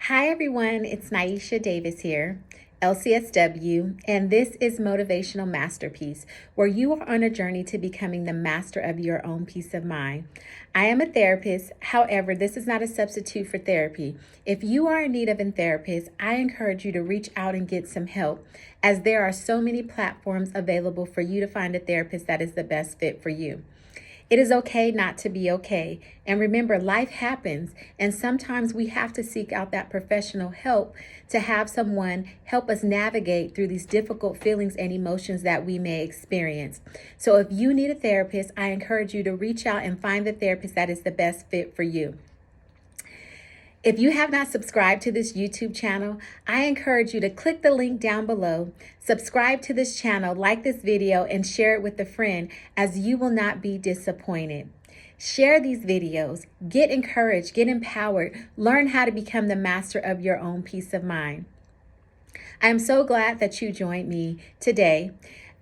Hi everyone, it's Niesha Davis here, LCSW, and this is Motivational Masterpiece, where you are on a journey to becoming the master of your own peace of mind. I am a therapist, however, this is not a substitute for therapy. If you are in need of a therapist, I encourage you to reach out and get some help, as there are so many platforms available for you to find a therapist that is the best fit for you. It is okay not to be okay. And remember, life happens, and sometimes we have to seek out that professional help to have someone help us navigate through these difficult feelings and emotions that we may experience. So if you need a therapist, I encourage you to reach out and find the therapist that is the best fit for you. If you have not subscribed to this YouTube channel, I encourage you to click the link down below, subscribe to this channel, like this video, and share it with a friend, as you will not be disappointed. Share these videos, get encouraged, get empowered, learn how to become the master of your own peace of mind. I am so glad that you joined me today.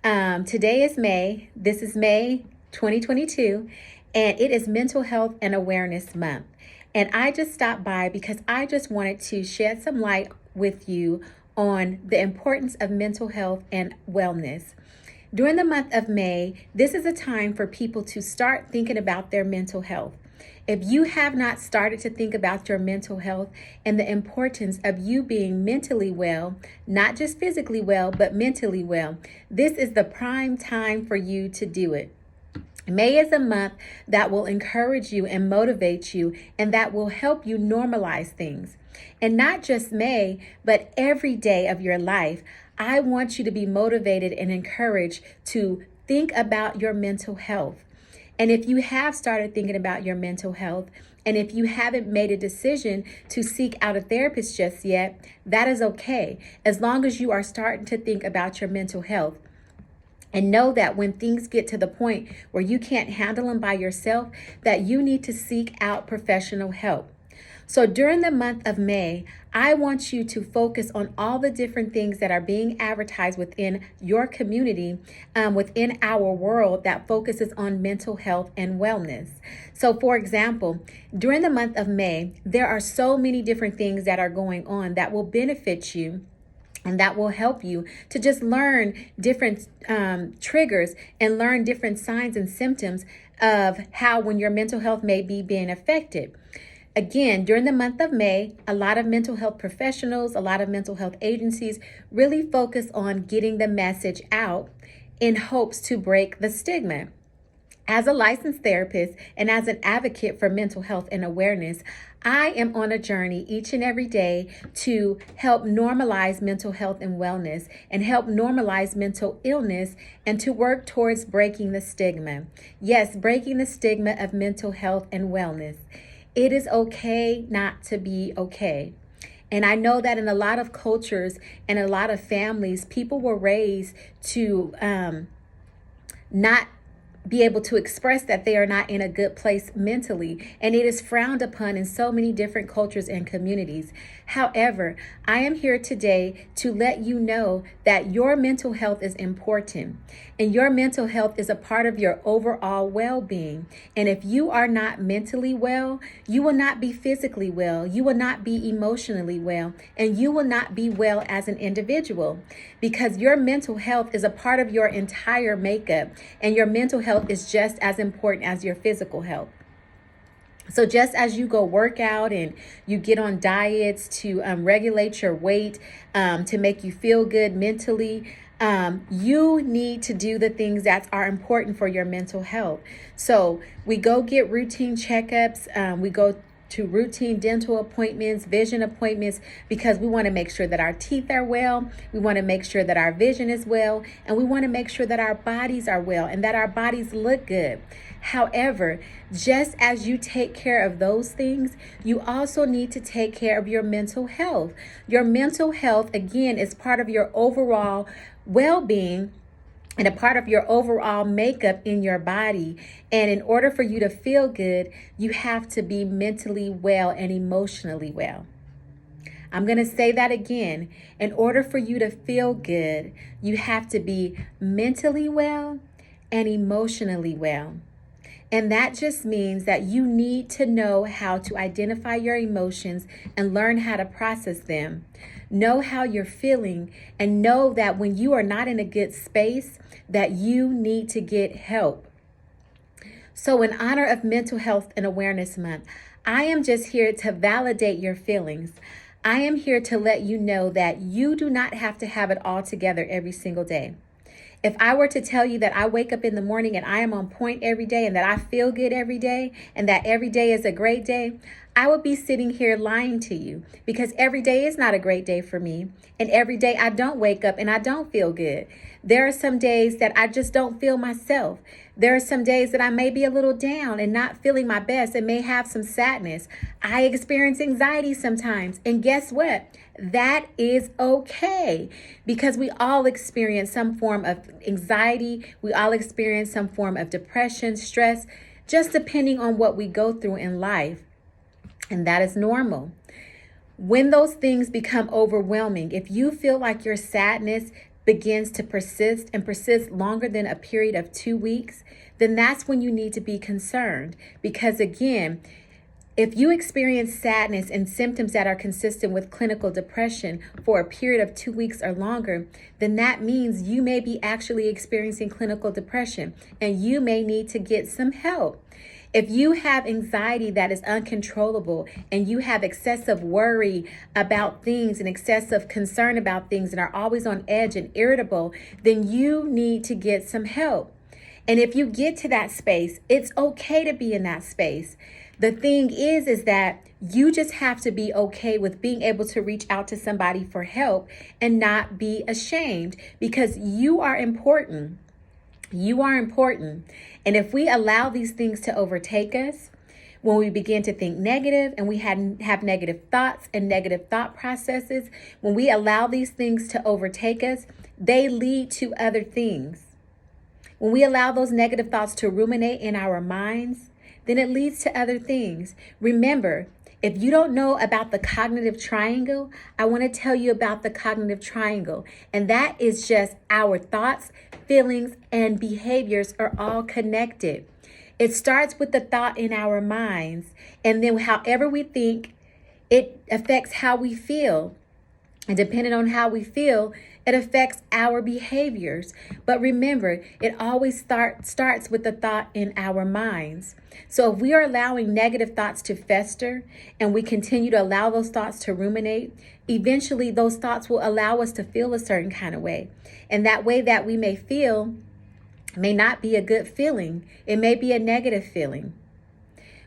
Today is May. This is May 2022, and it is Mental Health and Awareness Month. And I just stopped by because I just wanted to shed some light with you on the importance of mental health and wellness. During the month of May, this is a time for people to start thinking about their mental health. If you have not started to think about your mental health and the importance of you being mentally well, not just physically well, but mentally well, this is the prime time for you to do it. May is a month that will encourage you and motivate you, and that will help you normalize things. And not just May, but every day of your life, I want you to be motivated and encouraged to think about your mental health. And if you have started thinking about your mental health, and if you haven't made a decision to seek out a therapist just yet, that is okay, as long as you are starting to think about your mental health. And know that when things get to the point where you can't handle them by yourself, that you need to seek out professional help. So during the month of May, I want you to focus on all the different things that are being advertised within your community, within our world, that focuses on mental health and wellness. So for example, during the month of May, there are so many different things that are going on that will benefit you, and that will help you to just learn different triggers and learn different signs and symptoms of how when your mental health may be being affected. Again, during the month of May, a lot of mental health professionals, a lot of mental health agencies really focus on getting the message out in hopes to break the stigma. As a licensed therapist and as an advocate for mental health and awareness, I am on a journey each and every day to help normalize mental health and wellness, and help normalize mental illness, and to work towards breaking the stigma. Yes, breaking the stigma of mental health and wellness. It is okay not to be okay. And I know that in a lot of cultures and a lot of families, people were raised to not be able to express that they are not in a good place mentally, and it is frowned upon in so many different cultures and communities. However, I am here today to let you know that your mental health is important, and your mental health is a part of your overall well-being. And if you are not mentally well, you will not be physically well, you will not be emotionally well, and you will not be well as an individual, because your mental health is a part of your entire makeup, and your mental health is just as important as your physical health. So just as you go work out and you get on diets to regulate your weight, to make you feel good mentally, you need to do the things that are important for your mental health. So we go get routine checkups. We go to routine dental appointments, vision appointments, because we want to make sure that our teeth are well. We want to make sure that our vision is well, and we want to make sure that our bodies are well and that our bodies look good. However, just as you take care of those things, you also need to take care of your mental health. Your mental health, again, is part of your overall well-being and a part of your overall makeup in your body. And in order for you to feel good, you have to be mentally well and emotionally well. I'm going to say that again. In order for you to feel good, you have to be mentally well and emotionally well. And that just means that you need to know how to identify your emotions and learn how to process them. Know how you're feeling and know that when you are not in a good space, that you need to get help. So in honor of Mental Health and Awareness Month, I am just here to validate your feelings. I am here to let you know that you do not have to have it all together every single day. If I were to tell you that I wake up in the morning and I am on point every day and that I feel good every day and that every day is a great day, I would be sitting here lying to you, because every day is not a great day for me. And every day I don't wake up and I don't feel good. There are some days that I just don't feel myself. There are some days that I may be a little down and not feeling my best and may have some sadness. I experience anxiety sometimes. And guess what? That is okay, because we all experience some form of anxiety. We all experience some form of depression, stress, just depending on what we go through in life. And that is normal. When those things become overwhelming, if you feel like your sadness begins to persist and persist longer than a period of 2 weeks, then that's when you need to be concerned. Because again, if you experience sadness and symptoms that are consistent with clinical depression for a period of 2 weeks or longer, then that means you may be actually experiencing clinical depression and you may need to get some help. If you have anxiety that is uncontrollable and you have excessive worry about things and excessive concern about things and are always on edge and irritable, then you need to get some help. And if you get to that space, it's okay to be in that space. The thing is that you just have to be okay with being able to reach out to somebody for help and not be ashamed, because you are important. You are important. And if we allow these things to overtake us, when we begin to think negative and we have negative thoughts and negative thought processes, when we allow these things to overtake us, they lead to other things. When we allow those negative thoughts to ruminate in our minds, then it leads to other things. Remember, if you don't know about the cognitive triangle, I want to tell you about the cognitive triangle. And that is just our thoughts, feelings, and behaviors are all connected. It starts with the thought in our minds. And then however we think, it affects how we feel. And depending on how we feel, it affects our behaviors. But remember, it always starts with the thought in our minds. So if we are allowing negative thoughts to fester and we continue to allow those thoughts to ruminate, eventually those thoughts will allow us to feel a certain kind of way. And that way that we may feel may not be a good feeling. It may be a negative feeling.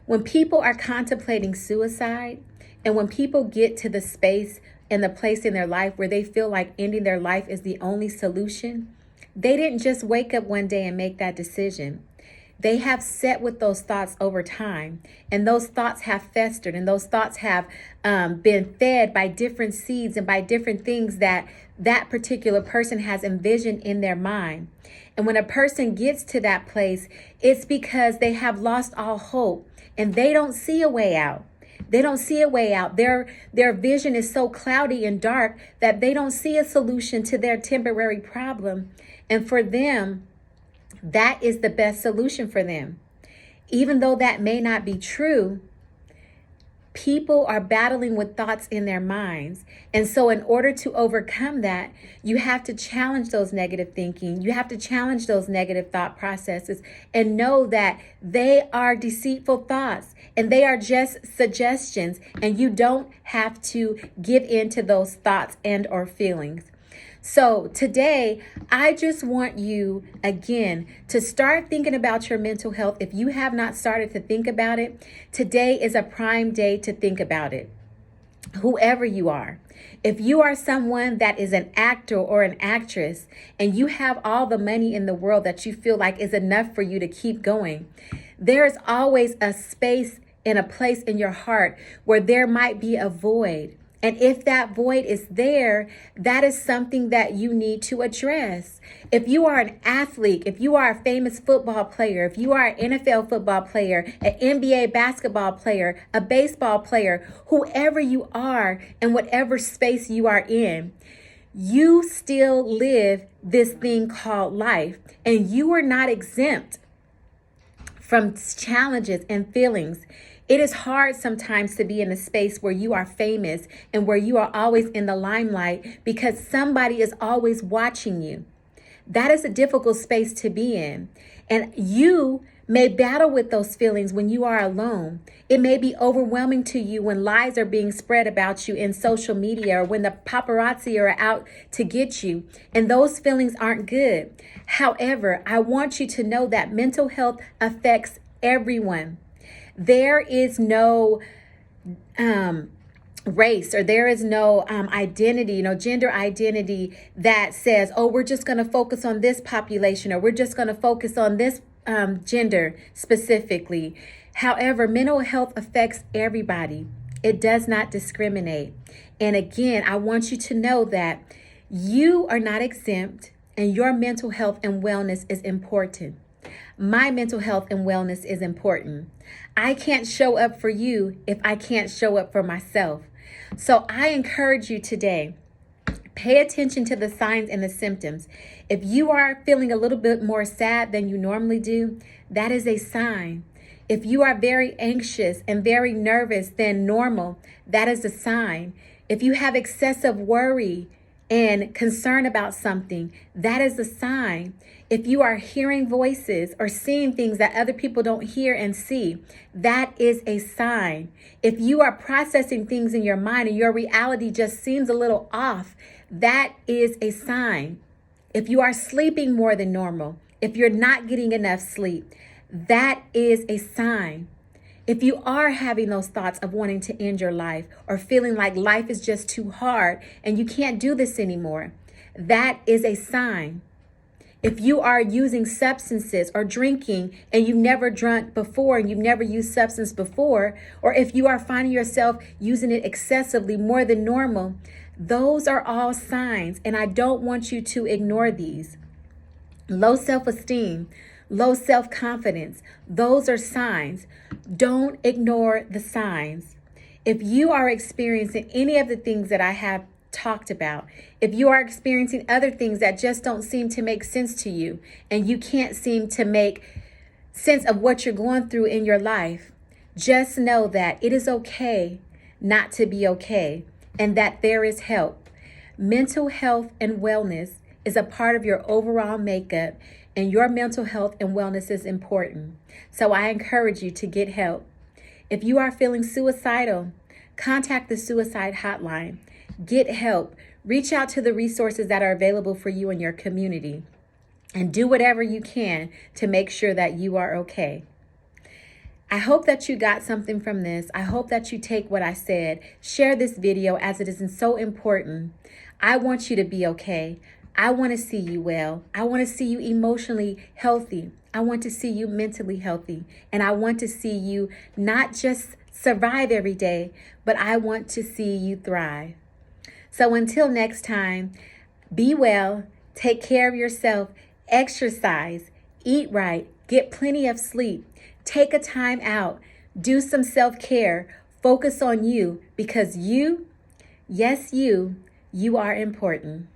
When people are contemplating suicide and when people get to the space and the place in their life where they feel like ending their life is the only solution, they didn't just wake up one day and make that decision. They have sat with those thoughts over time, and those thoughts have festered, and those thoughts have been fed by different seeds and by different things that that particular person has envisioned in their mind. And when a person gets to that place, it's because they have lost all hope and they don't see a way out. They don't see a way out. Their vision is so cloudy and dark that they don't see a solution to their temporary problem. And for them, that is the best solution for them. Even though that may not be true, people are battling with thoughts in their minds. And so in order to overcome that, you have to challenge those negative thinking. You have to challenge those negative thought processes and know that they are deceitful thoughts and they are just suggestions, and you don't have to give in to those thoughts and or feelings. So today, I just want you, again, to start thinking about your mental health. If you have not started to think about it, today is a prime day to think about it. Whoever you are, if you are someone that is an actor or an actress and you have all the money in the world that you feel like is enough for you to keep going, there's always a space and a place in your heart where there might be a void. And if that void is there, that is something that you need to address. If you are an athlete, if you are a famous football player, if you are an NFL football player, an NBA basketball player, a baseball player, whoever you are and whatever space you are in, you still live this thing called life, and you are not exempt from challenges and feelings. It is hard sometimes to be in a space where you are famous and where you are always in the limelight because somebody is always watching you. That is a difficult space to be in. And you may battle with those feelings when you are alone. It may be overwhelming to you when lies are being spread about you in social media or when the paparazzi are out to get you. And those feelings aren't good. However, I want you to know that mental health affects everyone. There is no race, or there is no identity, gender identity that says, oh, we're just going to focus on this population, or we're just going to focus on this gender specifically. However, mental health affects everybody. It does not discriminate. And again, I want you to know that you are not exempt and your mental health and wellness is important. My mental health and wellness is important. I can't show up for you if I can't show up for myself. So I encourage you today, pay attention to the signs and the symptoms. If you are feeling a little bit more sad than you normally do, that is a sign. If you are very anxious and very nervous than normal, that is a sign. If you have excessive worry and concern about something, that is a sign. If you are hearing voices or seeing things that other people don't hear and see, that is a sign. If you are processing things in your mind and your reality just seems a little off, that is a sign. If you are sleeping more than normal, if you're not getting enough sleep, that is a sign. If you are having those thoughts of wanting to end your life or feeling like life is just too hard and you can't do this anymore, that is a sign. If you are using substances or drinking and you've never drunk before and you've never used substance before, or if you are finding yourself using it excessively more than normal, those are all signs, and I don't want you to ignore these. Low self-esteem, low self-confidence, those are signs. Don't ignore the signs. If you are experiencing any of the things that I have talked about, if you are experiencing other things that just don't seem to make sense to you and you can't seem to make sense of what you're going through in your life, just know that it is okay not to be okay and that there is help. Mental health and wellness is a part of your overall makeup, and your mental health and wellness is important. So I encourage you to get help. If you are feeling suicidal, contact the suicide hotline. Get help. Reach out to the resources that are available for you in your community, and do whatever you can to make sure that you are okay. I hope that you got something from this. I hope that you take what I said. Share this video as it is so important. I want you to be okay. I want to see you well. I want to see you emotionally healthy. I want to see you mentally healthy. And I want to see you not just survive every day, but I want to see you thrive. So until next time, be well, take care of yourself, exercise, eat right, get plenty of sleep, take a time out, do some self-care, focus on you, because you, yes, you are important.